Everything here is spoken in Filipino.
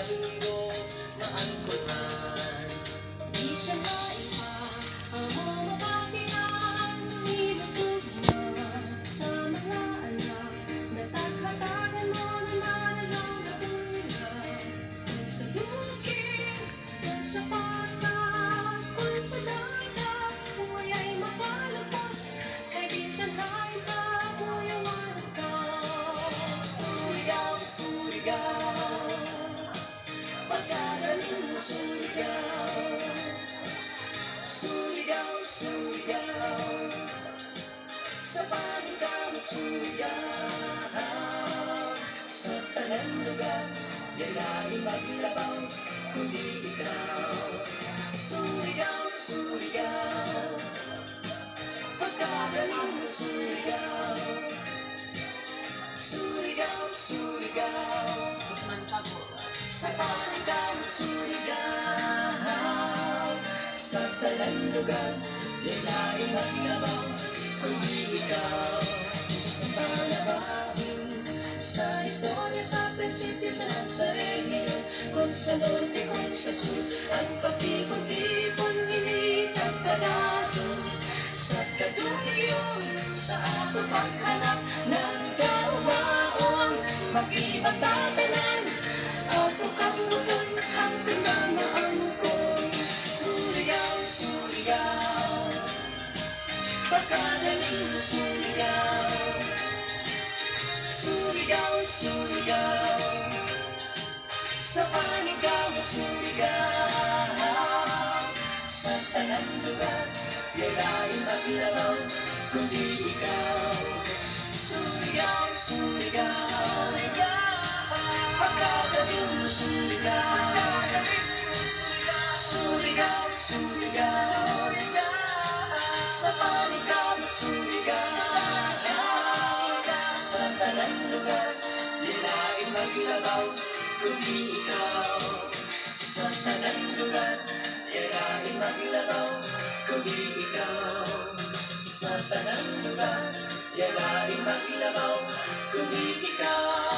kalinggo maangkon-an. Di siya naiba ang mga mabakian, nilutugma sa mga anak. Natagatagan mo naman ang isang katulad. Kung sa bukid, kung sa patak, kung sa dagat, buhay ay makalabas. Kahit minsan ay tabuyawan ka. Surigao, Surigao, pagkagaling mo Surigao. Surigao, Surigao, sa panikamot Surigao. Sa tanan lugar, yayain maglabaw, kundi ikaw. Surigao, Surigao, pagkagaling mo Surigao. Surigao, Surigao, sa panikamot Surigao. Sa tanan lugar, yayain maglabaw, kundi ikaw. Sa panabahing, sa istorya, sa prinsipyo, sa Nazareno, kung sa norte, kung sa sur, ang pagtipon-tipon, initang palaso. Sa katuyon, sa ato paghanap ng kawaon, mag-ibang tatanan, ato kamuton, ang pinamaang ko. Surigao, Surigao, pagkagaling mo Surigao. Surigao, Surigao, sa panikamot Surigao. Sa tanan lugar, yayain maglabaw, kundi ikaw. Surigao, Surigao, pagkagaling mo Surigao. Surigao, Surigao, sa panikamot Surigao. Sa tanan lugar, yayain maglabaw, kundi ikaw. Sa tanan lugar, yayain maglabaw, kundi ikaw. Sa tanan lugar, yayain maglabaw, kundi ikaw.